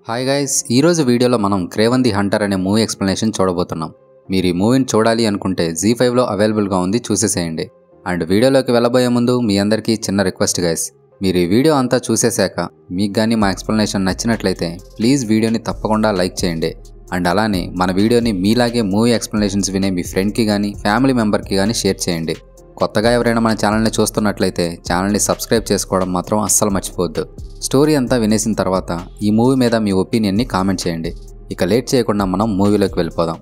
Hi guys, ఈరోజు వీడియోలో మనం క్రేవన్ ది హంటర్ అనే మూవీ ఎక్స్ప్లెనేషన్ చూడబోతున్నాం. మీరు ఈ మూవీని చూడాలి అనుకుంటే Z5లో అవైలబుల్గా ఉంది, చూసేసేయండి. అండ్ వీడియోలోకి వెళ్ళబోయే ముందు మీ అందరికీ చిన్న రిక్వెస్ట్ గైస్, మీరు ఈ వీడియో అంతా చూసేశాక మీకు కానీ మా ఎక్స్ప్లెనేషన్ నచ్చినట్లయితే ప్లీజ్ వీడియోని తప్పకుండా లైక్ చేయండి. అండ్ అలానే మన వీడియోని మీలాగే మూవీ ఎక్స్ప్లెనేషన్స్ వినే మీ ఫ్రెండ్కి కానీ ఫ్యామిలీ మెంబర్కి కానీ షేర్ చేయండి. కొత్తగా ఎవరైనా మన ఛానల్ని చూస్తున్నట్లయితే ఛానల్ని సబ్స్క్రైబ్ చేసుకోవడం మాత్రం అస్సలు మర్చిపోవద్దు. స్టోరీ అంతా వినేసిన తర్వాత ఈ మూవీ మీద మీ ఒపీనియన్ని కామెంట్ చేయండి. ఇక లేట్ చేయకుండా మనం మూవీలోకి వెళ్ళిపోదాం.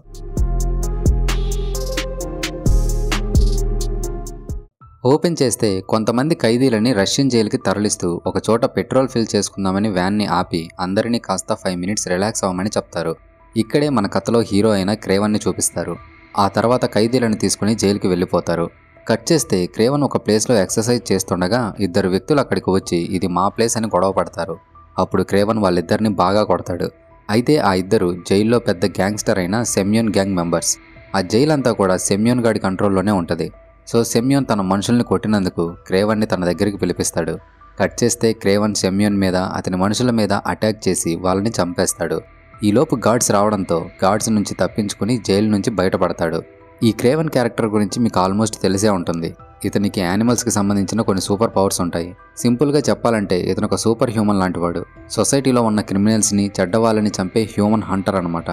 ఓపెన్ చేస్తే కొంతమంది ఖైదీలని రష్యన్ జైలుకి తరలిస్తూ ఒక చోట పెట్రోల్ ఫిల్ చేసుకుందామని వ్యాన్ని ఆపి అందరినీ కాస్త 5 మినిట్స్ రిలాక్స్ అవ్వమని చెప్తారు. ఇక్కడే మన కథలో హీరో అయిన క్రేవన్ని చూపిస్తారు. ఆ తర్వాత ఖైదీలను తీసుకుని జైలుకి వెళ్ళిపోతారు. కట్ చేస్తే క్రేవన్ ఒక ప్లేస్లో ఎక్సర్సైజ్ చేస్తుండగా ఇద్దరు వ్యక్తులు అక్కడికి వచ్చి ఇది మా ప్లేస్ అని గొడవ పడతారు. అప్పుడు క్రేవన్ వాళ్ళిద్దరిని బాగా కొడతాడు. అయితే ఆ ఇద్దరు జైల్లో పెద్ద గ్యాంగ్స్టర్ అయిన సెమ్యోన్ గ్యాంగ్ మెంబర్స్. ఆ జైలంతా కూడా సెమ్యోన్ గాడి కంట్రోల్లోనే ఉంటుంది. సో సెమ్యోన్ తన మనుషుల్ని కొట్టినందుకు క్రేవన్ని తన దగ్గరికి పిలిపిస్తాడు. కట్ చేస్తే క్రేవన్ సెమ్యోన్ మీద అతని మనుషుల మీద అటాక్ చేసి వాళ్ళని చంపేస్తాడు. ఈలోపు గార్డ్స్ రావడంతో గార్డ్స్ నుంచి తప్పించుకుని జైలు నుంచి బయటపడతాడు. ఈ క్రేవన్ క్యారెక్టర్ గురించి మీకు ఆల్మోస్ట్ తెలిసే ఉంటుంది. ఇతనికి యానిమల్స్కి సంబంధించిన కొన్ని సూపర్ పవర్స్ ఉంటాయి. సింపుల్గా చెప్పాలంటే ఇతను ఒక సూపర్ హ్యూమన్ లాంటివాడు. సొసైటీలో ఉన్న క్రిమినల్స్ని, చెడ్డవాళ్ళని చంపే హ్యూమన్ హంటర్ అనమాట.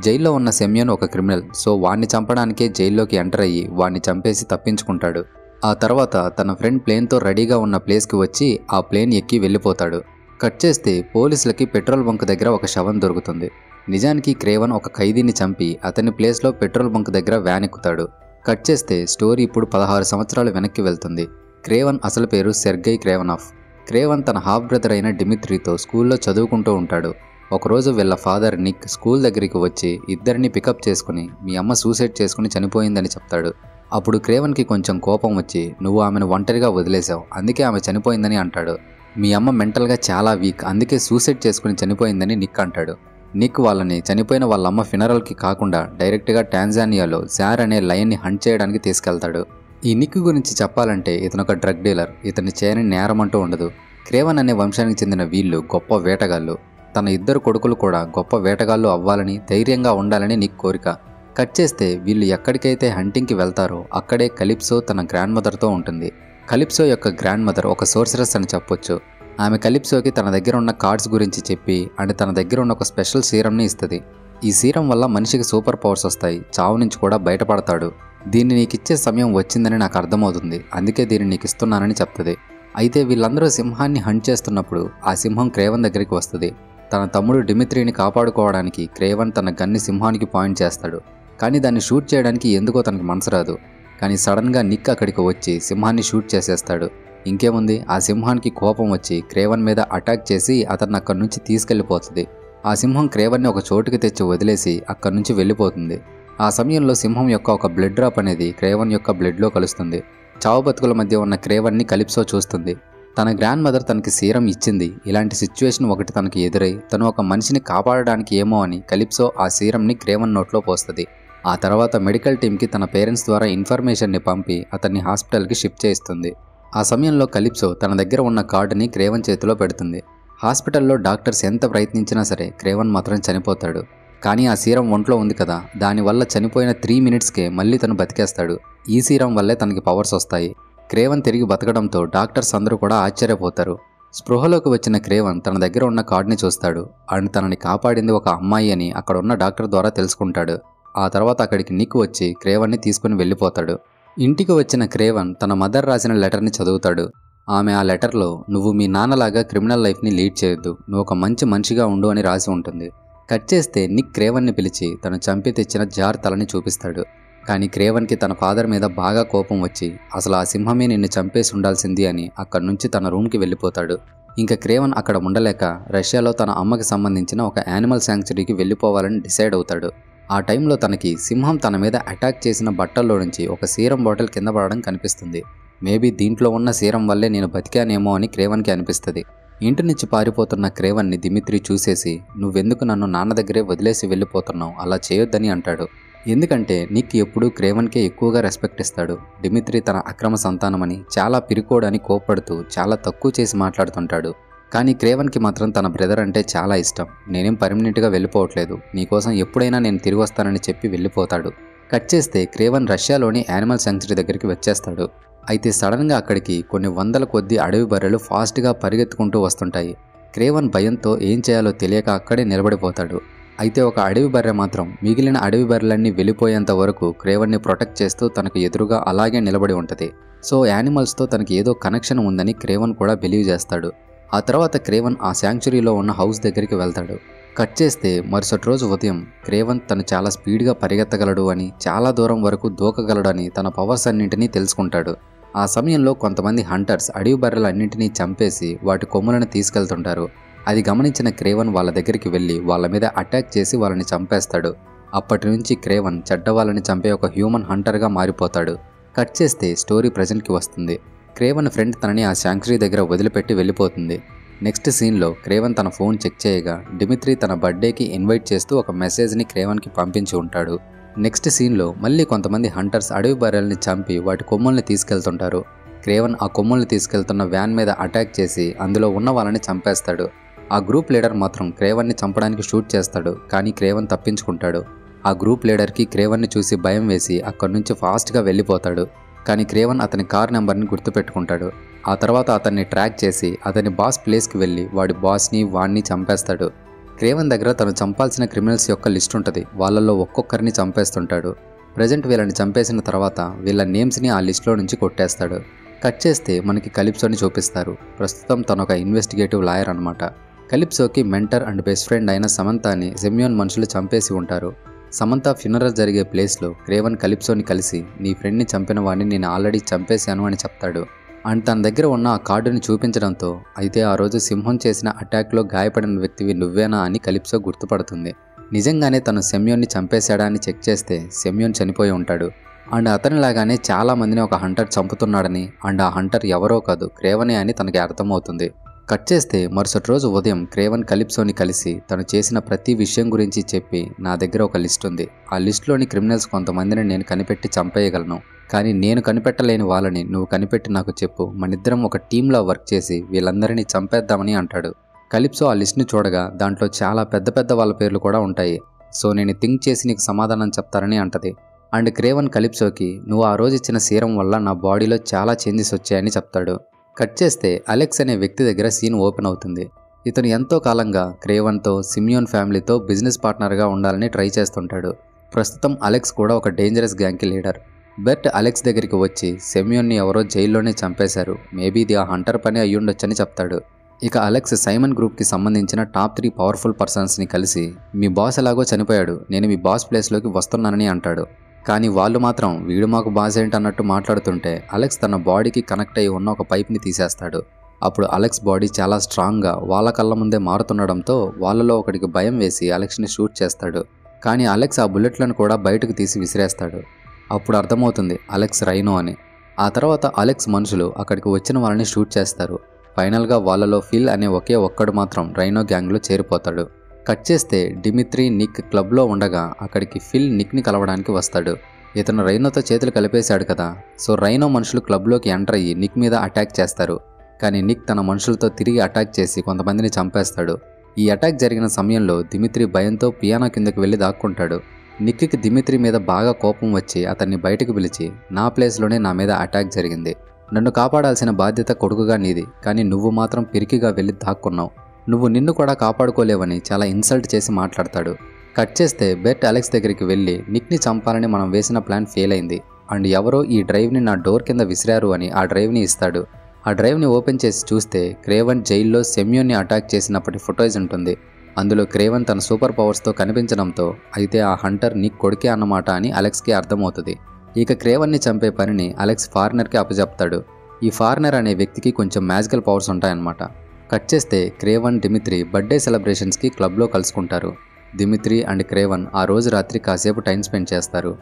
జైల్లో ఉన్న సెమ్యోన్ ఒక క్రిమినల్. సో వాణ్ణి చంపడానికే జైల్లోకి ఎంటర్ అయ్యి వాణ్ణి చంపేసి తప్పించుకుంటాడు. ఆ తర్వాత తన ఫ్రెండ్ ప్లేన్తో రెడీగా ఉన్న ప్లేస్కి వచ్చి ఆ ప్లేన్ ఎక్కి వెళ్ళిపోతాడు. కట్ చేస్తే పోలీసులకి పెట్రోల్ బంక్ దగ్గర ఒక శవం దొరుకుతుంది. నిజానికి క్రేవన్ ఒక ఖైదీని చంపి అతని ప్లేస్లో పెట్రోల్ బంక్ దగ్గర వ్యాన్ ఎక్కుతాడు. కట్ చేస్తే స్టోరీ ఇప్పుడు 16 సంవత్సరాలు వెనక్కి వెళ్తుంది. క్రేవన్ అసలు పేరు సెర్గై క్రేవనాఫ్. క్రేవన్ తన హాఫ్ బ్రదర్ అయిన డిమిత్రీతో స్కూల్లో చదువుకుంటూ ఉంటాడు. ఒకరోజు వీళ్ళ ఫాదర్ నిక్ స్కూల్ దగ్గరికి వచ్చి ఇద్దరిని పికప్ చేసుకుని మీ అమ్మ సూసైడ్ చేసుకుని చనిపోయిందని చెప్తాడు. అప్పుడు క్రేవన్కి కొంచెం కోపం వచ్చి నువ్వు ఆమెను ఒంటరిగా వదిలేశావు, అందుకే ఆమె చనిపోయిందని అంటాడు. మీ అమ్మ మెంటల్గా చాలా వీక్, అందుకే సూసైడ్ చేసుకుని చనిపోయిందని నిక్ అంటాడు. నిక్ వాళ్ళని చనిపోయిన వాళ్ళ అమ్మ ఫినరల్కి కాకుండా డైరెక్ట్గా టాంజానియాలో జార్ అనే లయన్ని హంట్ చేయడానికి తీసుకెళ్తాడు. ఈ నిక్ గురించి చెప్పాలంటే ఇతను ఒక డ్రగ్ డీలర్. ఇతన్ని చేయని నేరం అంటూ ఉండదు. క్రేవన్ అనే వంశానికి చెందిన వీళ్ళు గొప్ప వేటగాళ్ళు. తన ఇద్దరు కొడుకులు కూడా గొప్ప వేటగాళ్ళు అవ్వాలని, ధైర్యంగా ఉండాలని నిక్ కోరిక. కట్ చేస్తే వీళ్ళు ఎక్కడికైతే హంటింగ్కి వెళ్తారో అక్కడే కలిప్సో తన గ్రాండ్ మదర్తో ఉంటుంది. కలిప్సో యొక్క గ్రాండ్ మదర్ ఒక సోర్సరస్ అని చెప్పొచ్చు. ఆమె కలిప్సోకి తన దగ్గర ఉన్న కార్డ్స్ గురించి చెప్పి అండ్ తన దగ్గర ఉన్న ఒక స్పెషల్ సీరంని ఇస్తుంది. ఈ సీరం వల్ల మనిషికి సూపర్ పవర్స్ వస్తాయి, చావు నుంచి కూడా బయటపడతాడు. దీన్ని నీకిచ్చే సమయం వచ్చిందని నాకు అర్థమవుతుంది, అందుకే దీన్ని నీకు ఇస్తున్నానని చెప్తుంది. అయితే వీళ్ళందరూ సింహాన్ని హంట్ చేస్తున్నప్పుడు ఆ సింహం క్రేవన్ దగ్గరికి వస్తుంది. తన తమ్ముడు డిమిత్రీని కాపాడుకోవడానికి క్రేవన్ తన గన్ని సింహానికి పాయింట్ చేస్తాడు. కానీ దాన్ని షూట్ చేయడానికి ఎందుకో తనకి మనసు రాదు. కానీ సడన్గా నిక్ అక్కడికి వచ్చి సింహాన్ని షూట్ చేసేస్తాడు. ఇంకేముంది, ఆ సింహానికి కోపం వచ్చి క్రేవన్ మీద అటాక్ చేసి అతన్ని అక్కడి నుంచి తీసుకెళ్లిపోతుంది. ఆ సింహం క్రేవన్ని ఒక చోటుకి తెచ్చి వదిలేసి అక్కడి నుంచి వెళ్ళిపోతుంది. ఆ సమయంలో సింహం యొక్క ఒక బ్లడ్ డ్రాప్ అనేది క్రేవన్ యొక్క బ్లడ్లో కలుస్తుంది. చావు బతుకుల మధ్య ఉన్న క్రేవన్ని కలిప్సో చూస్తుంది. తన గ్రాండ్ మదర్ తనకి సీరం ఇచ్చింది, ఇలాంటి సిచ్యువేషన్ ఒకటి తనకి ఎదురై తను ఒక మనిషిని కాపాడడానికి ఏమో అని కలిప్సో ఆ సీరంని క్రేవన్ నోట్లో పోస్తుంది. ఆ తర్వాత మెడికల్ టీంకి తన పేరెంట్స్ ద్వారా ఇన్ఫర్మేషన్ని పంపి అతన్ని హాస్పిటల్కి షిఫ్ట్ చేస్తుంది. ఆ సమయంలో కలిప్సో తన దగ్గర ఉన్న కార్డుని క్రేవన్ చేతిలో పెడుతుంది. హాస్పిటల్లో డాక్టర్స్ ఎంత ప్రయత్నించినా సరే క్రేవన్ మాత్రం చనిపోతాడు. కానీ ఆ సీరం ఒంట్లో ఉంది కదా, దానివల్ల చనిపోయిన 3 మినిట్స్కే మళ్ళీ తను బతికేస్తాడు. ఈ సీరం వల్లే తనకి పవర్స్ వస్తాయి. క్రేవన్ తిరిగి బతకడంతో డాక్టర్స్ అందరూ కూడా ఆశ్చర్యపోతారు. స్పృహలోకి వచ్చిన క్రేవన్ తన దగ్గర ఉన్న కార్డుని చూస్తాడు అండ్ తనని కాపాడింది ఒక అమ్మాయి అని అక్కడ ఉన్న డాక్టర్ ద్వారా తెలుసుకుంటాడు. ఆ తర్వాత అక్కడికి నిక్ వచ్చి క్రేవన్ని తీసుకుని వెళ్ళిపోతాడు. ఇంటికి వచ్చిన క్రేవన్ తన మదర్ రాసిన లెటర్ని చదువుతాడు. ఆమె ఆ లెటర్లో నువ్వు మీ నాన్నలాగా క్రిమినల్ లైఫ్ని లీడ్ చేయొద్దు, నువ్వు ఒక మంచి మనిషిగా ఉండు అని రాసి ఉంటుంది. కట్ చేస్తే నిక్ క్రేవన్ని పిలిచి తను చంపి తెచ్చిన జార్ తలని చూపిస్తాడు. కానీ క్రేవన్కి తన ఫాదర్ మీద బాగా కోపం వచ్చి అసలు ఆ సింహమే నిన్ను చంపేసి ఉండాల్సింది అని అక్కడి నుంచి తన రూమ్కి వెళ్ళిపోతాడు. ఇంకా క్రేవన్ అక్కడ ఉండలేక రష్యాలో తన అమ్మకి సంబంధించిన ఒక యానిమల్ శాంక్చురీకి వెళ్ళిపోవాలని డిసైడ్ అవుతాడు. ఆ టైంలో తనకి సింహం తన మీద అటాక్ చేసిన బట్టల్లో నుంచి ఒక సీరం బాటిల్ కింద పడడం కనిపిస్తుంది. మేబీ దీంట్లో ఉన్న సీరం వల్లే నేను బతికానేమో అని క్రేవన్కి అనిపిస్తుంది. ఇంటి నుంచి పారిపోతున్న క్రేవన్ని డిమిత్రీ చూసేసి నువ్వెందుకు నన్ను నాన్న దగ్గరే వదిలేసి వెళ్ళిపోతున్నావు, అలా చేయొద్దని అంటాడు. ఎందుకంటే నిక్ ఎప్పుడూ క్రేవన్కే ఎక్కువగా రెస్పెక్ట్ ఇస్తాడు. డిమిత్రీ తన అక్రమ సంతానమని, చాలా పిరికోడని కోప్పడుతూ చాలా తక్కువ చేసి మాట్లాడుతుంటాడు. కానీ క్రేవన్కి మాత్రం తన బ్రదర్ అంటే చాలా ఇష్టం. నేనేం పర్మనెంట్గా వెళ్ళిపోవట్లేదు, నీకోసం ఎప్పుడైనా నేను తిరిగి వస్తానని చెప్పి వెళ్ళిపోతాడు. కట్ చేస్తే క్రేవన్ రష్యాలోని యానిమల్ శాంక్చురీ దగ్గరికి వచ్చేస్తాడు. అయితే సడన్గా అక్కడికి కొన్ని వందల కొద్ది అడవి బర్రెలు ఫాస్ట్గా పరిగెత్తుకుంటూ వస్తుంటాయి. క్రేవన్ భయంతో ఏం చేయాలో తెలియక అక్కడే నిలబడిపోతాడు. అయితే ఒక అడవి బర్రె మాత్రం మిగిలిన అడవి బర్రెలన్నీ వెళ్ళిపోయేంత వరకు క్రేవన్ని ప్రొటెక్ట్ చేస్తూ తనకు ఎదురుగా అలాగే నిలబడి ఉంటుంది. సో యానిమల్స్తో తనకి ఏదో కనెక్షన్ ఉందని క్రేవన్ కూడా బిలీవ్ చేస్తాడు. ఆ తర్వాత క్రేవన్ ఆ శాంక్చురీలో ఉన్న హౌస్ దగ్గరికి వెళ్తాడు. కట్ చేస్తే మరుసటి రోజు ఉదయం క్రేవన్ తను చాలా స్పీడ్గా పరిగెత్తగలడు అని, చాలా దూరం వరకు దూకగలడు అని తన పవర్స్ అన్నింటినీ తెలుసుకుంటాడు. ఆ సమయంలో కొంతమంది హంటర్స్ అడవి బర్రెలన్నింటినీ చంపేసి వాటి కొమ్ములను తీసుకెళ్తుంటారు. అది గమనించిన క్రేవన్ వాళ్ళ దగ్గరికి వెళ్ళి వాళ్ళ మీద అటాక్ చేసి వాళ్ళని చంపేస్తాడు. అప్పటి నుంచి క్రేవన్ చెడ్డవాళ్ళని చంపే ఒక హ్యూమన్ హంటర్గా మారిపోతాడు. కట్ చేస్తే స్టోరీ ప్రజెంట్కి వస్తుంది. క్రేవన్ ఫ్రెండ్ తనని ఆ శాంక్చురీ దగ్గర వదిలిపెట్టి వెళ్ళిపోతుంది. నెక్స్ట్ సీన్లో క్రేవన్ తన ఫోన్ చెక్ చేయగా డిమిత్రి తన బర్త్డేకి ఇన్వైట్ చేస్తూ ఒక మెసేజ్ని క్రేవన్కి పంపించి ఉంటాడు. నెక్స్ట్ సీన్లో మళ్ళీ కొంతమంది హంటర్స్ అడవి బర్రెల్ని చంపి వాటి కొమ్ముల్ని తీసుకెళ్తుంటారు. క్రేవన్ ఆ కొమ్ముల్ని తీసుకెళ్తున్న వ్యాన్ మీద అటాక్ చేసి అందులో ఉన్న వాళ్ళని చంపేస్తాడు. ఆ గ్రూప్ లీడర్ మాత్రం క్రేవన్ని చంపడానికి షూట్ చేస్తాడు, కానీ క్రేవన్ తప్పించుకుంటాడు. ఆ గ్రూప్ లీడర్కి క్రేవన్ని చూసి భయం వేసి అక్కడి నుంచి ఫాస్ట్గా వెళ్ళిపోతాడు. కానీ క్రేవన్ అతని కార్ నెంబర్ని గుర్తుపెట్టుకుంటాడు. ఆ తర్వాత అతన్ని ట్రాక్ చేసి అతని బాస్ ప్లేస్కి వెళ్ళి వాడి బాస్ని వాణ్ణి చంపేస్తాడు. క్రేవన్ దగ్గర తను చంపాల్సిన క్రిమినల్స్ యొక్క లిస్ట్ ఉంటుంది. వాళ్ళల్లో ఒక్కొక్కరిని చంపేస్తుంటాడు. ప్రజెంట్ వీళ్ళని చంపేసిన తర్వాత వీళ్ళ నేమ్స్ని ఆ లిస్ట్లో నుంచి కొట్టేస్తాడు. కట్ చేస్తే మనకి కలిప్సోని చూపిస్తారు. ప్రస్తుతం తను ఒక ఇన్వెస్టిగేటివ్ లాయర్ అనమాట. కలిప్సోకి మెంటర్ అండ్ బెస్ట్ ఫ్రెండ్ అయిన సమంతాని సెమ్యోన్ మనుషులు చంపేసి ఉంటారు. సమంత ఫ్యూనరల్ జరిగే ప్లేస్లో క్రేవన్ కలిప్సోని కలిసి నీ ఫ్రెండ్ని చంపిన వాడిని నేను ఆల్రెడీ చంపేశాను అని చెప్తాడు. అండ్ తన దగ్గర ఉన్న ఆ కార్డుని చూపించడంతో అయితే ఆ రోజు సింహం చేసిన అటాక్లో గాయపడిన వ్యక్తివి నువ్వేనా అని కలిప్సో గుర్తుపడుతుంది. నిజంగానే తను సెమ్యోన్ని చంపేశాడా అని చెక్ చేస్తే సెమ్యోన్ చనిపోయి ఉంటాడు. అండ్ అతనిలాగానే చాలా మందిని ఒక హంటర్ చంపుతున్నాడని, అండ్ ఆ హంటర్ ఎవరో కాదు క్రేవనే అని తనకి అర్థమవుతుంది. కట్ చేస్తే మరుసటి రోజు ఉదయం క్రేవన్ కలిప్సోని కలిసి తను చేసిన ప్రతి విషయం గురించి చెప్పి నా దగ్గర ఒక లిస్ట్ ఉంది, ఆ లిస్టులోని క్రిమినల్స్ కొంతమందిని నేను కనిపెట్టి చంపేయగలను, కానీ నేను కనిపెట్టలేని వాళ్ళని నువ్వు కనిపెట్టి నాకు చెప్పు, మనిద్దరం ఒక టీంలా వర్క్ చేసి వీళ్ళందరినీ చంపేద్దామని అంటాడు. కలిప్సో ఆ లిస్ట్ని చూడగా దాంట్లో చాలా పెద్ద పెద్ద వాళ్ళ పేర్లు కూడా ఉంటాయి. సో నేను థింక్ చేసి నీకు సమాధానం చెప్తారని అంటది. అండ్ క్రేవన్ కలిప్సోకి నువ్వు ఆ రోజు ఇచ్చిన సీరం వల్ల నా బాడీలో చాలా చేంజెస్ వచ్చాయని చెప్తాడు. కట్ చేస్తే అలెక్స్ అనే వ్యక్తి దగ్గర సీన్ ఓపెన్ అవుతుంది. ఇతను ఎంతో కాలంగా క్రేవన్తో సిమియోన్ ఫ్యామిలీతో బిజినెస్ పార్ట్నర్గా ఉండాలని ట్రై చేస్తుంటాడు. ప్రస్తుతం అలెక్స్ కూడా ఒక డేంజరస్ గ్యాంగ్కి లీడర్. బెర్ట్ అలెక్స్ దగ్గరికి వచ్చి సెమ్యోన్ని ఎవరో జైల్లోనే చంపేశారు, మేబీ ఇది ఆ హంటర్ పని అయ్యుండొచ్చని చెప్తాడు. ఇక అలెక్స్ సైమన్ గ్రూప్కి సంబంధించిన టాప్ 3 పవర్ఫుల్ పర్సన్స్ని కలిసి మీ బాస్ ఎలాగో చనిపోయాడు, నేను మీ బాస్ ప్లేస్లోకి వస్తున్నానని అంటాడు. కానీ వాళ్ళు మాత్రం వీడు మాకు బాస్ ఏంటన్నట్టు మాట్లాడుతుంటే అలెక్స్ తన బాడీకి కనెక్ట్ అయి ఉన్న ఒక పైప్ని తీసేస్తాడు. అప్పుడు అలెక్స్ బాడీ చాలా స్ట్రాంగ్గా వాళ్ళ కళ్ళ ముందే మారుతుండడంతో వాళ్ళలో ఒకడికి భయం వేసి అలెక్స్ని షూట్ చేస్తాడు. కానీ అలెక్స్ ఆ బుల్లెట్లను కూడా బయటకు తీసి విసిరేస్తాడు. అప్పుడు అర్థమవుతుంది అలెక్స్ రైనో అని. ఆ తర్వాత అలెక్స్ మనుషులు అక్కడికి వచ్చిన వాళ్ళని షూట్ చేస్తారు. ఫైనల్గా వాళ్ళలో ఫిల్ అనే ఒకే ఒక్కడు మాత్రం రైనో గ్యాంగ్లో చేరిపోతాడు. కట్ చేస్తే డిమిత్రి నిక్ క్లబ్లో ఉండగా అక్కడికి ఫిల్ నిక్ని కలవడానికి వస్తాడు. ఇతను రైనోతో చేతులు కలిపేశాడు కదా, సో రైనో మనుషులు క్లబ్లోకి ఎంటర్ అయ్యి నిక్ మీద అటాక్ చేస్తారు. కానీ నిక్ తన మనుషులతో తిరిగి అటాక్ చేసి కొంతమందిని చంపేస్తాడు. ఈ అటాక్ జరిగిన సమయంలో దిమిత్రి భయంతో పియానో కిందకి వెళ్ళి దాక్కుంటాడు. నిక్కి దిమిత్రి మీద బాగా కోపం వచ్చి అతన్ని బయటకు పిలిచి నా ప్లేస్లోనే నా మీద అటాక్ జరిగింది, నన్ను కాపాడాల్సిన బాధ్యత కొడుకుగా నీది, కానీ నువ్వు మాత్రం పిరికిగా వెళ్ళి దాక్కున్నావు, నువ్వు నిన్ను కూడా కాపాడుకోలేవని చాలా ఇన్సల్ట్ చేసి మాట్లాడతాడు. కట్ చేస్తే బెర్ట్ అలెక్స్ దగ్గరికి వెళ్ళి నిక్ని చంపాలని మనం వేసిన ప్లాన్ ఫెయిల్ అయింది అండ్ ఎవరో ఈ డ్రైవ్ని నా డోర్ కింద విసిరారు అని ఆ డ్రైవ్ని ఇస్తాడు. ఆ డ్రైవ్ని ఓపెన్ చేసి చూస్తే క్రేవన్ జైల్లో సెమ్యోన్ని అటాక్ చేసినప్పటి ఫుటేజ్ ఉంటుంది. అందులో క్రేవన్ తన సూపర్ పవర్స్తో కనిపించడంతో అయితే ఆ హంటర్ నిక్ కొడుకే అన్నమాట అని అలెక్స్కి అర్థమవుతుంది. ఇక క్రేవన్ని చంపే పనిని అలెక్స్ ఫారినర్కి అప్పచెప్తాడు. ఈ ఫారినర్ అనే వ్యక్తికి కొంచెం మ్యాజికల్ పవర్స్ ఉంటాయన్నమాట. కట్ చేస్తే క్రేవన్ డిమిత్రి బర్త్డే సెలబ్రేషన్స్కి క్లబ్లో కలుసుకుంటారు. డిమిత్రి అండ్ క్రేవన్ ఆ రోజు రాత్రి కాసేపు టైం స్పెండ్ చేస్తారు.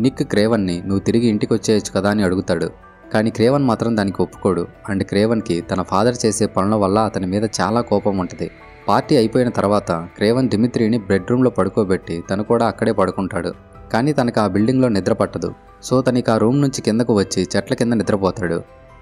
నిక్ క్రేవన్ని నువ్వు తిరిగి ఇంటికి వచ్చేయచ్చు కదా అని అడుగుతాడు. కానీ క్రేవన్ మాత్రం దానికి ఒప్పుకోడు. అండ్ క్రేవన్కి తన ఫాదర్ చేసే పనుల వల్ల అతని మీద చాలా కోపం ఉంటుంది. పార్టీ అయిపోయిన తర్వాత క్రేవన్ డిమిత్రిని బెడ్రూమ్లో పడుకోబెట్టి తను కూడా అక్కడే పడుకుంటాడు. కానీ తనకు ఆ బిల్డింగ్లో నిద్ర పట్టదు. సో తనకి ఆ రూమ్ నుంచి కిందకు వచ్చి చెట్ల కింద నిద్రపోతాడు.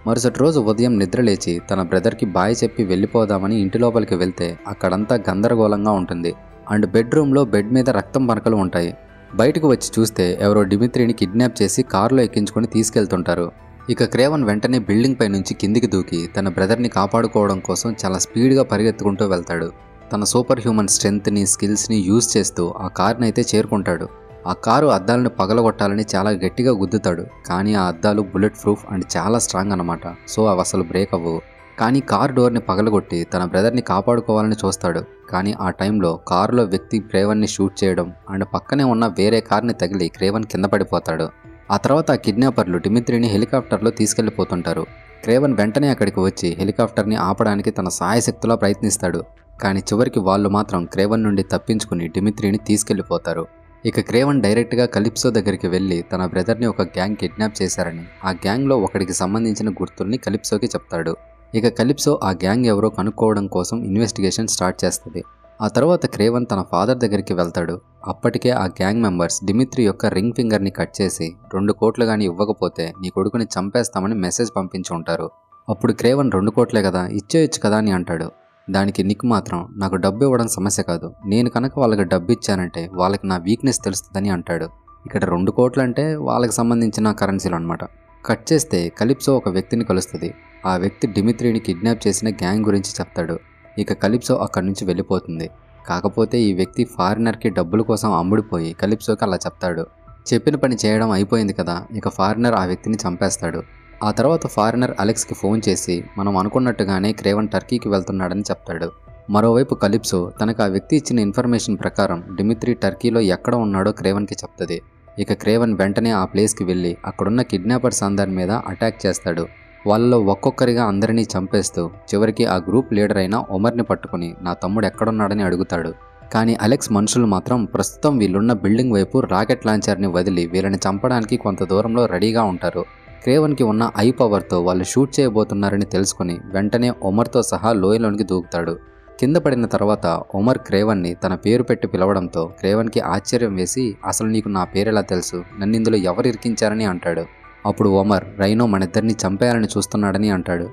మరుసటి రోజు ఉదయం నిద్రలేచి తన బ్రదర్కి బాయ్ చెప్పి వెళ్ళిపోదామని ఇంటి లోపలికి వెళ్తే అక్కడంతా గందరగోళంగా ఉంటుంది. అండ్ బెడ్రూమ్లో బెడ్ మీద రక్తం మరకలు ఉంటాయి. బయటకు వచ్చి చూస్తే ఎవరో డిమిత్రిని కిడ్నాప్ చేసి కారులో ఎక్కించుకొని తీసుకెళ్తుంటారు. ఇక క్రేవన్ వెంటనే బిల్డింగ్ పై నుంచి కిందికి దూకి తన బ్రదర్ని కాపాడుకోవడం కోసం చాలా స్పీడ్గా పరిగెత్తుకుంటూ వెళ్తాడు. తన సూపర్ హ్యూమన్ స్ట్రెంగ్త్ని, స్కిల్స్ని యూజ్ చేస్తూ ఆ కార్ని అయితే చేరుకుంటాడు. ఆ కారు అద్దాలను పగలగొట్టాలని చాలా గట్టిగా గుద్దుతాడు. కానీ ఆ అద్దాలు బుల్లెట్ ప్రూఫ్ అండ్ చాలా స్ట్రాంగ్ అన్నమాట. సో అవి అసలు బ్రేక్ అవ్వవు. కానీ కార్ డోర్ని పగలగొట్టి తన బ్రదర్ని కాపాడుకోవాలని చూస్తాడు. కానీ ఆ టైంలో కారులో వ్యక్తి క్రేవన్ని షూట్ చేయడం అండ్ పక్కనే ఉన్న వేరే కార్ని తగిలి క్రేవన్ కింద పడిపోతాడు. ఆ తర్వాత ఆ కిడ్నాపర్లు డిమిత్రిని హెలికాప్టర్లో తీసుకెళ్లిపోతుంటారు. క్రేవన్ వెంటనే అక్కడికి వచ్చి హెలికాప్టర్ని ఆపడానికి తన సాయశక్తులా ప్రయత్నిస్తాడు. కానీ చివరికి వాళ్ళు మాత్రం క్రేవన్ నుండి తప్పించుకుని డిమిత్రిని తీసుకెళ్లిపోతారు. ఇక క్రేవన్ డైరెక్ట్గా కలిప్సో దగ్గరికి వెళ్ళి తన బ్రదర్ని ఒక గ్యాంగ్ కిడ్నాప్ చేశారని, ఆ గ్యాంగ్లో ఒకడికి సంబంధించిన గుర్తుల్ని కలిప్సోకి చెప్తాడు. ఇక కలిప్సో ఆ గ్యాంగ్ ఎవరో కనుక్కోవడం కోసం ఇన్వెస్టిగేషన్ స్టార్ట్ చేస్తుంది. ఆ తర్వాత క్రేవన్ తన ఫాదర్ దగ్గరికి వెళ్తాడు. అప్పటికే ఆ గ్యాంగ్ మెంబర్స్ డిమిత్రి యొక్క రింగ్ ఫింగర్ని కట్ చేసి 2 కోట్లు కానీ ఇవ్వకపోతే నీ కొడుకుని చంపేస్తామని మెసేజ్ పంపించి ఉంటారు. అప్పుడు క్రేవన్ 2 కోట్లే కదా, ఇచ్చేయచ్చు కదా అని అంటాడు. దానికి నిక్ మాత్రం నాకు డబ్బు ఇవ్వడం సమస్య కాదు, నేను కనుక వాళ్ళకి డబ్బు ఇచ్చానంటే వాళ్ళకి నా వీక్నెస్ తెలుస్తుందని అంటాడు. ఇక్కడ 2 కోట్లు అంటే వాళ్ళకి సంబంధించిన కరెన్సీలు అనమాట. కట్ చేస్తే కలిప్సో ఒక వ్యక్తిని కలుస్తుంది. ఆ వ్యక్తి డిమిత్రిని కిడ్నాప్ చేసిన గ్యాంగ్ గురించి చెప్తాడు. ఇక కలిప్సో అక్కడి నుంచి వెళ్ళిపోతుంది. కాకపోతే ఈ వ్యక్తి ఫారినర్కి డబ్బుల కోసం అమ్ముడిపోయి కలిప్సోకి అలా చెప్తాడు. చెప్పిన పని చేయడం అయిపోయింది కదా, ఇక ఫారినర్ ఆ వ్యక్తిని చంపేస్తాడు. ఆ తర్వాత ఫారినర్ అలెక్స్కి ఫోన్ చేసి మనం అనుకున్నట్టుగానే క్రేవన్ టర్కీకి వెళ్తున్నాడని చెప్తాడు. మరోవైపు కలిప్సో తనకు ఆ వ్యక్తి ఇచ్చిన ఇన్ఫర్మేషన్ ప్రకారం డిమిత్రి టర్కీలో ఎక్కడ ఉన్నాడో క్రేవన్కి చెప్తుంది. ఇక క్రేవన్ వెంటనే ఆ ప్లేస్కి వెళ్ళి అక్కడున్న కిడ్నాపర్స్ అందరి మీద అటాక్ చేస్తాడు. వాళ్ళలో ఒక్కొక్కరిగా అందరినీ చంపేస్తూ చివరికి ఆ గ్రూప్ లీడర్ అయిన ఒమర్ని పట్టుకుని నా తమ్ముడు ఎక్కడున్నాడని అడుగుతాడు. కానీ అలెక్స్ మనుషులు మాత్రం ప్రస్తుతం వీళ్ళున్న బిల్డింగ్ వైపు రాకెట్ లాంచర్ని వదిలి వీళ్ళని చంపడానికి కొంత దూరంలో రెడీగా ఉంటారు. క్రేవన్కి ఉన్న ఐ పవర్తో వాళ్ళు షూట్ చేయబోతున్నారని తెలుసుకుని వెంటనే ఒమర్తో సహా లోయలోనికి దూకుతాడు. కింద పడిన తర్వాత ఒమర్ క్రేవన్ని తన పేరు పెట్టి పిలవడంతో క్రేవన్కి ఆశ్చర్యం వేసి అసలు నీకు నా పేరెలా తెలుసు, నన్ను ఇందులో ఎవరు ఇరికించారని అంటాడు. అప్పుడు ఒమర్ రైనో మనిద్దరిని చంపేయాలని చూస్తున్నాడని అంటాడు.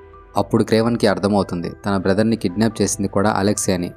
అప్పుడు క్రేవన్కి అర్థమవుతుంది తన బ్రదర్ని కిడ్నాప్ చేసింది కూడా అలెక్సే అని,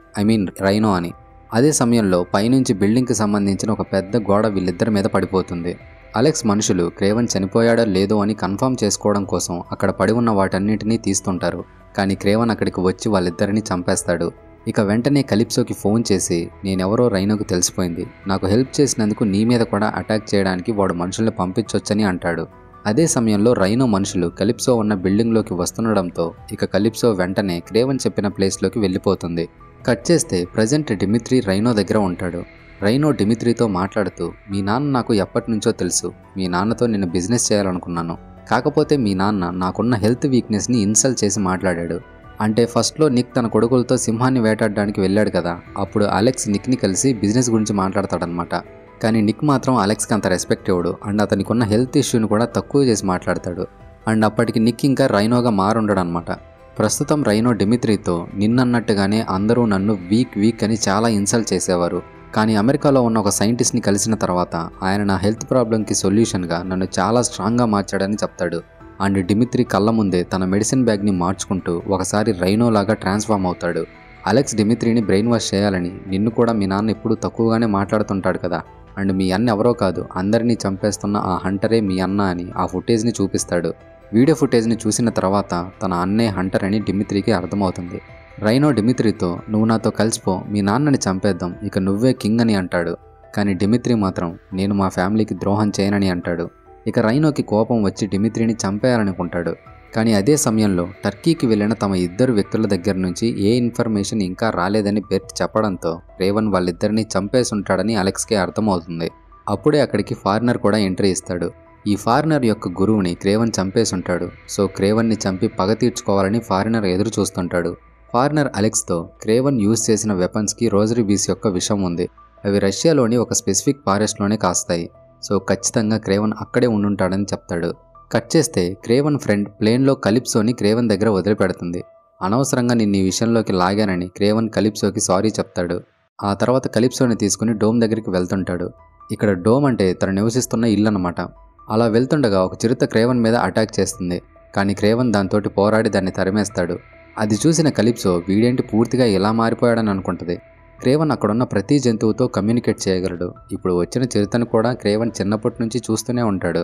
రైనో అని. అదే సమయంలో పైనుంచి బిల్డింగ్కి సంబంధించిన ఒక పెద్ద గోడ వీళ్ళిద్దరి మీద పడిపోతుంది. అలెక్స్ మనుషులు క్రేవన్ చనిపోయాడో లేదో అని కన్ఫర్మ్ చేసుకోవడం కోసం అక్కడ పడి ఉన్న వాటన్నిటినీ తీస్తుంటారు. కానీ క్రేవన్ అక్కడికి వచ్చి వాళ్ళిద్దరిని చంపేస్తాడు. ఇక వెంటనే కలిప్సోకి ఫోన్ చేసి నేనెవరో రైనోకి తెలిసిపోయింది, నాకు హెల్ప్ చేసినందుకు నీ మీద కూడా అటాక్ చేయడానికి వాడు మనుషుల్ని పంపించొచ్చని అంటాడు. అదే సమయంలో రైనో మనుషులు కలిప్సో ఉన్న బిల్డింగ్లోకి వస్తుండడంతో ఇక కలిప్సో వెంటనే క్రేవన్ చెప్పిన ప్లేస్లోకి వెళ్ళిపోతుంది. కట్ చేస్తే ప్రజెంట్ డిమిత్రి రైనో దగ్గర ఉంటాడు. రైనో డిమిత్రితో మాట్లాడుతూ మీ నాన్న నాకు ఎప్పటి నుంచో తెలుసు, మీ నాన్నతో నేను బిజినెస్ చేయాలనుకున్నాను, కాకపోతే మీ నాన్న నాకున్న హెల్త్ వీక్నెస్ని ఇన్సల్ట్ చేసి మాట్లాడాడు. అంటే ఫస్ట్లో నిక్ తన కొడుకులతో సింహాన్ని వేటాడడానికి వెళ్ళాడు కదా, అప్పుడు అలెక్స్ నిక్ని కలిసి బిజినెస్ గురించి మాట్లాడతాడనమాట. కానీ నిక్ మాత్రం అలెక్స్కి అంత రెస్పెక్ట్ ఇవ్వడు అండ్ అతనికి ఉన్న హెల్త్ ఇష్యూని కూడా తక్కువ చేసి మాట్లాడతాడు. అండ్ అప్పటికి నిక్ ఇంకా రైనోగా మారుండడు అనమాట. ప్రస్తుతం రైనో డిమిత్రితో నిన్నన్నట్టుగానే అందరూ నన్ను వీక్ అని చాలా ఇన్సల్ట్ చేసేవారు, కానీ అమెరికాలో ఉన్న ఒక సైంటిస్ట్ని కలిసిన తర్వాత ఆయన నా హెల్త్ ప్రాబ్లంకి సొల్యూషన్గా నన్ను చాలా స్ట్రాంగ్గా మార్చాడని చెప్తాడు. అండ్ డిమిత్రి కళ్ళ ముందే తన మెడిసిన్ బ్యాగ్ని మార్చుకుంటూ ఒకసారి రైనోలాగా ట్రాన్స్ఫార్మ్ అవుతాడు. అలెక్స్ డిమిత్రిని బ్రెయిన్ వాష్ చేయాలని నిన్ను కూడా మీ నాన్న ఎప్పుడూ తక్కువగానే మాట్లాడుతుంటాడు కదా, అండ్ మీ అన్న ఎవరో కాదు అందరినీ చంపేస్తున్న ఆ హంటరే మీ అన్న అని ఆ ఫుటేజ్ని చూపిస్తాడు. వీడియో ఫుటేజ్ని చూసిన తర్వాత తన అన్నే హంటర్ అని డిమిత్రికి అర్థమవుతుంది. రైనో డిమిత్రితో నువ్వు నాతో కలిసిపో, మీ నాన్నని చంపేద్దాం, ఇక నువ్వే కింగ్ అని అంటాడు. కానీ డిమిత్రి మాత్రం నేను మా ఫ్యామిలీకి ద్రోహం చేయనని అంటాడు. ఇక రైనోకి కోపం వచ్చి డిమిత్రిని చంపేయాలనుకుంటాడు. కానీ అదే సమయంలో టర్కీకి వెళ్ళిన తమ ఇద్దరు వ్యక్తుల దగ్గర నుంచి ఏ ఇన్ఫర్మేషన్ ఇంకా రాలేదని బెర్ట్ చెప్పడంతో క్రేవన్ వాళ్ళిద్దరినీ చంపేసుంటాడని అలెక్స్కే అర్థమవుతుంది. అప్పుడే అక్కడికి ఫారినర్ కూడా ఎంట్రీ ఇస్తాడు. ఈ ఫారినర్ యొక్క గురువుని క్రేవన్ చంపేసుంటాడు. సో క్రేవన్ని చంపి పగ తీర్చుకోవాలని ఫారినర్ ఎదురు చూస్తుంటాడు. ఫారినర్ అలెక్స్తో క్రేవన్ యూజ్ చేసిన వెపన్స్కి రోజరీ బీస్ యొక్క విషం ఉంది, అవి రష్యాలోని ఒక స్పెసిఫిక్ ఫారెస్ట్లోనే కాస్తాయి, సో ఖచ్చితంగా క్రేవన్ అక్కడే ఉండుంటాడని చెప్తాడు. కట్ చేస్తే క్రేవన్ ఫ్రెండ్ ప్లేన్లో కలిప్సోని క్రేవన్ దగ్గర వదిలిపెడుతుంది. అనవసరంగా నిన్ను ఈ విషయంలోకి లాగానని క్రేవన్ కలిప్సోకి సారీ చెప్తాడు. ఆ తర్వాత కలిప్సోని తీసుకుని డోమ్ దగ్గరికి వెళ్తుంటాడు. ఇక్కడ డోమ్ అంటే తను నివసిస్తున్న ఇల్లు అన్నమాట. అలా వెళ్తుండగా ఒక చిరుత క్రేవన్ మీద అటాక్ చేస్తుంది. కానీ క్రేవన్ దాంతోటి పోరాడి దాన్ని తరిమేస్తాడు. అది చూసిన కలిప్సో వీడేంటి పూర్తిగా ఇలా మారిపోయాడని అనుకుంటుంది. క్రేవన్ అక్కడున్న ప్రతి జంతువుతో కమ్యూనికేట్ చేయగలడు. ఇప్పుడు వచ్చిన చిరుతను కూడా క్రేవన్ చిన్నప్పటి నుంచి చూస్తూనే ఉంటాడు.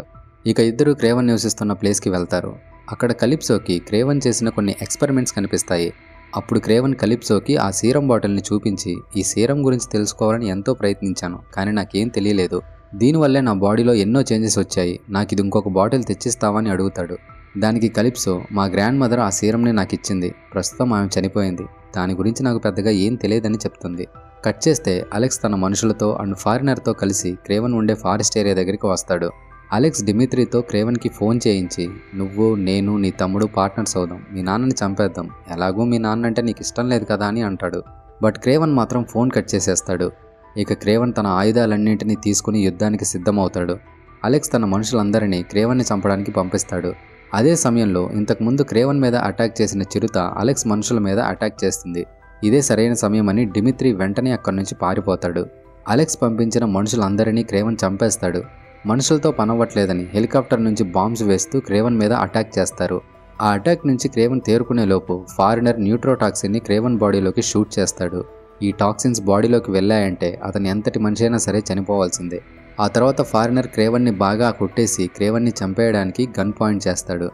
ఇక ఇద్దరు క్రేవన్ నివసిస్తున్న ప్లేస్కి వెళ్తారు. అక్కడ కలిప్సోకి క్రేవన్ చేసిన కొన్ని ఎక్స్పెరిమెంట్స్ కనిపిస్తాయి. అప్పుడు క్రేవన్ కలిప్సోకి ఆ సీరం బాటిల్ని చూపించి, ఈ సీరం గురించి తెలుసుకోవాలని ఎంతో ప్రయత్నించాను, కానీ నాకేం తెలియలేదు. దీనివల్లే నా బాడీలో ఎన్నో చేంజెస్ వచ్చాయి. నాకు ఇది ఇంకొక బాటిల్ తెచ్చిస్తావని అడుగుతాడు. దానికి కలిప్సో, మా గ్రాండ్ మదర్ ఆ సీరంని నాకు ఇచ్చింది. ప్రస్తుతం ఆమె చనిపోయింది. దాని గురించి నాకు పెద్దగా ఏం తెలియదని చెప్తుంది. కట్ చేస్తే అలెక్స్ తన మనుషులతో అండ్ ఫారినర్తో కలిసి క్రేవన్ ఉండే ఫారెస్ట్ ఏరియా దగ్గరికి వస్తాడు. అలెక్స్ డిమిత్రీతో క్రేవన్కి ఫోన్ చేయించి, నువ్వు, నేను, నీ తమ్ముడు పార్ట్నర్స్ అవుదాం, మీ నాన్నని చంపేద్దాం, ఎలాగూ మీ నాన్న అంటే నీకు ఇష్టం లేదు కదా అని అంటాడు. బట్ క్రేవన్ మాత్రం ఫోన్ కట్ చేసేస్తాడు. ఇక క్రేవన్ తన ఆయుధాలన్నింటినీ తీసుకుని యుద్ధానికి సిద్ధమవుతాడు. అలెక్స్ తన మనుషులందరినీ క్రేవన్ని చంపడానికి పంపిస్తాడు. అదే సమయంలో ఇంతకుముందు క్రేవన్ మీద అటాక్ చేసిన చిరుత అలెక్స్ మనుషుల మీద అటాక్ చేస్తుంది. ఇదే సరైన సమయమని డిమిత్రీ వెంటనే అక్కడి నుంచి పారిపోతాడు. అలెక్స్ పంపించిన మనుషులందరినీ క్రేవన్ చంపేస్తాడు. మనుషులతో పనవ్వట్లేదని హెలికాప్టర్ నుంచి బాంబ్స్ వేస్తూ క్రేవన్ మీద అటాక్ చేస్తారు. ఆ అటాక్ నుంచి క్రేవన్ తేరుకునే లోపు ఫారినర్ న్యూట్రోటాక్సిన్ని క్రేవన్ బాడీలోకి షూట్ చేస్తాడు. ఈ టాక్సిన్స్ బాడీలోకి వెళ్ళాయంటే అతను ఎంతటి మనిషి అయినా సరే చనిపోవాల్సిందే. ఆ తర్వాత ఫారినర్ క్రేవన్ని బాగా కొట్టేసి క్రేవన్ని చంపేయడానికి గన్ పాయింట్ చేస్తాడు.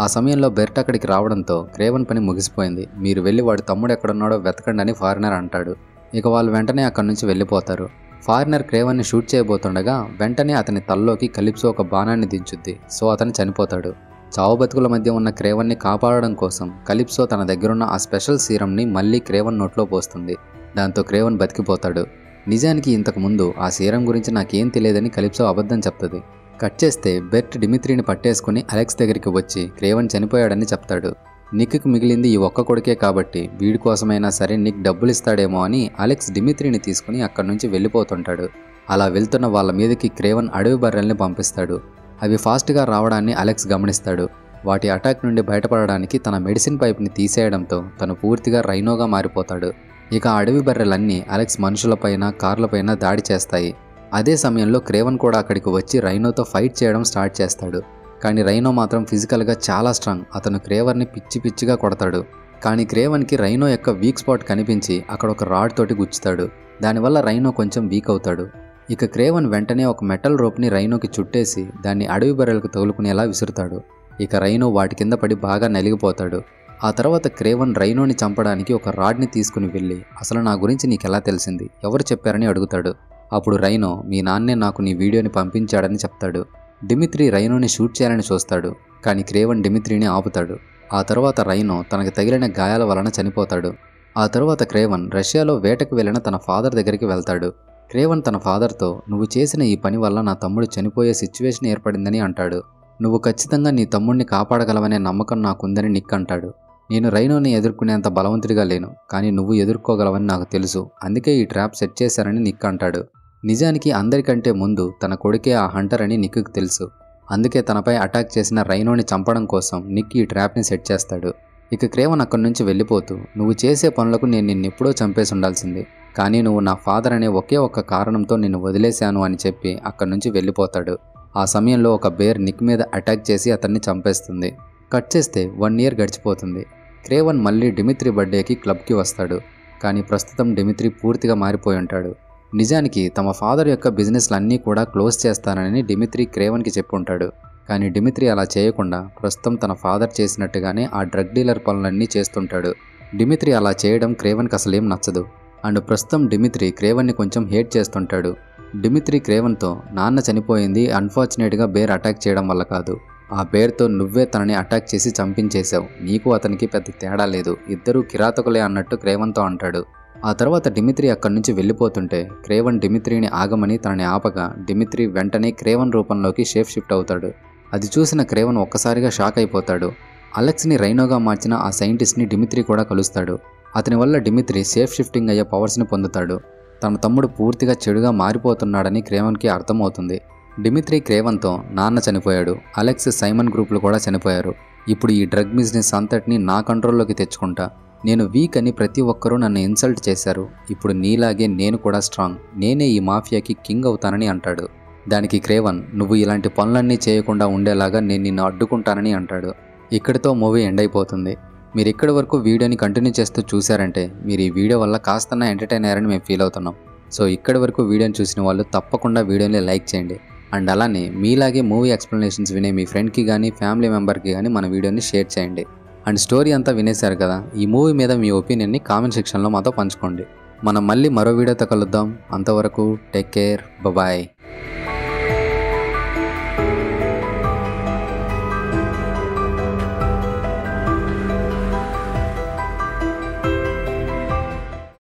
ఆ సమయంలో బెర్ట్ అక్కడికి రావడంతో క్రేవన్ పని ముగిసిపోయింది. మీరు వెళ్ళి వాడి తమ్ముడు ఎక్కడున్నాడో వెతకండి అని ఫారినర్ అంటాడు. ఇక వాళ్ళు వెంటనే అక్కడి నుంచి వెళ్ళిపోతారు. ఫారినర్ క్రేవన్ని షూట్ చేయబోతుండగా వెంటనే అతని తలలోకి కలిప్సో ఒక బాణాన్ని దించుద్ది. సో అతను చనిపోతాడు. చావు బతుకుల మధ్య ఉన్న క్రేవన్ని కాపాడడం కోసం కలిప్సో తన దగ్గరున్న ఆ స్పెషల్ సీరంని మళ్ళీ క్రేవన్ నోట్లో పోస్తుంది. దాంతో క్రేవన్ బతికిపోతాడు. నిజానికి ఇంతకుముందు ఆ సీరం గురించి నాకేం తెలియదని కలిప్సో అబద్ధం చెప్తుంది. కట్ చేస్తే బెర్ట్ డిమిత్రీని పట్టేసుకుని అలెక్స్ దగ్గరికి వచ్చి క్రేవన్ చనిపోయాడని చెప్తాడు. నిక్కి మిగిలింది ఈ ఒక్క కొడుకే కాబట్టి వీడి కోసమైనా సరే నిక్ డబ్బులు ఇస్తాడేమో అని అలెక్స్ డిమిత్రీని తీసుకుని అక్కడి నుంచి వెళ్ళిపోతుంటాడు. అలా వెళ్తున్న వాళ్ళ మీదకి క్రేవన్ అడవి బర్రెల్ని పంపిస్తాడు. అవి ఫాస్ట్గా రావడాన్ని అలెక్స్ గమనిస్తాడు. వాటి అటాక్ నుండి బయటపడడానికి తన మెడిసిన్ పైప్ని తీసేయడంతో తను పూర్తిగా రైనోగా మారిపోతాడు. ఇక అడవి బర్రెలన్నీ అలెక్స్ మనుషులపైన, కార్లపైన దాడి చేస్తాయి. అదే సమయంలో క్రేవన్ కూడా అక్కడికి వచ్చి రైనోతో ఫైట్ చేయడం స్టార్ట్ చేస్తాడు. కానీ రైనో మాత్రం ఫిజికల్గా చాలా స్ట్రాంగ్. అతను క్రేవర్ని పిచ్చి పిచ్చిగా కొడతాడు. కానీ క్రేవన్కి రైనో యొక్క వీక్ స్పాట్ కనిపించి అక్కడ ఒక రాడ్ తోటి గుచ్చుతాడు. దానివల్ల రైనో కొంచెం వీక్ అవుతాడు. ఇక క్రేవన్ వెంటనే ఒక మెటల్ రోప్ని రైనోకి చుట్టేసి దాన్ని అడవి బర్రెలకు తగులుకునేలా విసురుతాడు. ఇక రైనో వాటి కింద పడి బాగా నలిగిపోతాడు. ఆ తర్వాత క్రేవన్ రైనోని చంపడానికి ఒక రాడ్ని తీసుకుని వెళ్ళి, అసలు నా గురించి నీకెలా తెలిసింది, ఎవరు చెప్పారని అడుగుతాడు. అప్పుడు రైనో, మీ నాన్నే నాకు నీ వీడియోని పంపించాడని చెప్తాడు. డిమిత్రీ రైనోని షూట్ చేయాలని చూస్తాడు. కానీ క్రేవన్ డిమిత్రీని ఆపుతాడు. ఆ తర్వాత రైనో తనకి తగిలిన గాయాల వలన చనిపోతాడు. ఆ తర్వాత క్రేవన్ రష్యాలో వేటకు వెళ్ళిన తన ఫాదర్ దగ్గరికి వెళ్తాడు. క్రేవన్ తన ఫాదర్తో, నువ్వు చేసిన ఈ పని వల్ల నా తమ్ముడు చనిపోయే సిచ్యువేషన్ ఏర్పడిందని అంటాడు. నువ్వు ఖచ్చితంగా నీ తమ్ముడిని కాపాడగలవనే నమ్మకం నాకుందని నిక్ అంటాడు. నేను రైనోని ఎదుర్కొనేంత బలవంతుడిగా లేను, కానీ నువ్వు ఎదుర్కోగలవని నాకు తెలుసు, అందుకే ఈ ట్రాప్ సెట్ చేశారని నిక్ అంటాడు. నిజానికి అందరికంటే ముందు తన కొడుకే ఆ హంటర్ అని నిక్కి తెలుసు. అందుకే తనపై అటాక్ చేసిన రైనోని చంపడం కోసం నిక్ ఈ ట్రాప్ని సెట్ చేస్తాడు. ఇక క్రేవన్ అక్కడి నుంచి వెళ్ళిపోతూ, నువ్వు చేసే పనులకు నేను నిన్నెప్పుడో చంపేసి ఉండాల్సింది, కానీ నువ్వు నా ఫాదర్ అనే ఒకే ఒక్క కారణంతో నిన్ను వదిలేశాను అని చెప్పి అక్కడి నుంచి వెళ్ళిపోతాడు. ఆ సమయంలో ఒక బేర్ నిక్ మీద అటాక్ చేసి అతన్ని చంపేస్తుంది. కట్ చేస్తే 1 year గడిచిపోతుంది. క్రేవన్ మళ్ళీ డిమిత్రీ బర్త్డేకి క్లబ్కి వస్తాడు. కానీ ప్రస్తుతం డిమిత్రీ పూర్తిగా మారిపోయి ఉంటాడు. నిజానికి తమ ఫాదర్ యొక్క బిజినెస్లన్నీ కూడా క్లోజ్ చేస్తానని డిమిత్రీ క్రేవన్కి చెప్పుంటాడు. కానీ డిమిత్రీ అలా చేయకుండా ప్రస్తుతం తన ఫాదర్ చేసినట్టుగానే ఆ డ్రగ్ డీలర్ పనులన్నీ చేస్తుంటాడు. డిమిత్రీ అలా చేయడం క్రేవన్కి అసలేం నచ్చదు. అండ్ ప్రస్తుతం డిమిత్రీ క్రేవన్ని కొంచెం హేట్ చేస్తుంటాడు. డిమిత్రీ క్రేవన్తో, నాన్న చనిపోయింది అన్ఫార్చునేట్గా బేర్ అటాక్ చేయడం వల్ల కాదు, ఆ బేర్తో నువ్వే తనని అటాక్ చేసి చంపించేశావు, నీకు అతనికి పెద్ద తేడా లేదు, ఇద్దరూ కిరాతకులే అన్నట్టు క్రేవన్తో అంటాడు. ఆ తర్వాత డిమిత్రీ అక్కడి నుంచి వెళ్ళిపోతుంటే క్రేవన్ డిమిత్రీని ఆగమని తనని ఆపగా డిమిత్రీ వెంటనే క్రేవన్ రూపంలోకి షేప్ షిఫ్ట్ అవుతాడు. అది చూసిన క్రేవన్ ఒక్కసారిగా షాక్ అయిపోతాడు. అలెక్స్ని రైనోగా మార్చిన ఆ సైంటిస్ట్ని డిమిత్రీ కూడా కలుస్తాడు. అతని వల్ల డిమిత్రీ షేప్ షిఫ్టింగ్ అయ్యే పవర్స్ని పొందుతాడు. తన తమ్ముడు పూర్తిగా చెడుగా మారిపోతున్నాడని క్రేవన్కి అర్థమవుతుంది. డిమిత్రీ క్రేవన్తో, నాన్న చనిపోయాడు, అలెక్స్, సైమన్ గ్రూపులు కూడా చనిపోయారు, ఇప్పుడు ఈ డ్రగ్ బిజినెస్ అంతటిని నా కంట్రోల్లోకి తెచ్చుకుంటా, నేను వీక్ అని ప్రతి ఒక్కరూ నన్ను ఇన్సల్ట్ చేశారు, ఇప్పుడు నీలాగే నేను కూడా స్ట్రాంగ్, నేనే ఈ మాఫియాకి కింగ్ అవుతానని అంటాడు. దానికి క్రేవన్, నువ్వు ఇలాంటి పనులన్నీ చేయకుండా ఉండేలాగా నేను నిన్ను అడ్డుకుంటానని అంటాడు. ఇక్కడితో మూవీ ఎండ్ అయిపోతుంది. మీరు ఇక్కడి వరకు వీడియోని కంటిన్యూ చేస్తూ చూశారంటే మీరు ఈ వీడియో వల్ల కాస్తన్నా ఎంటర్టైన్ అయ్యారని మేము ఫీల్ అవుతున్నాం. సో ఇక్కడి వరకు వీడియోని చూసిన వాళ్ళు తప్పకుండా వీడియోని లైక్ చేయండి. అండ్ అలానే మీలాగే మూవీ ఎక్స్ప్లెనేషన్స్ వినే మీ ఫ్రెండ్కి కానీ ఫ్యామిలీ మెంబర్కి కానీ మన వీడియోని షేర్ చేయండి. అండ్ స్టోరీ అంతా వినేశారు కదా, ఈ మూవీ మీద మీ ఒపీనియన్ని కామెంట్ సెక్షన్లో మాతో పంచుకోండి. మనం మళ్ళీ మరో వీడియోతో కలుద్దాం. అంతవరకు టేక్ కేర్, బాయ్.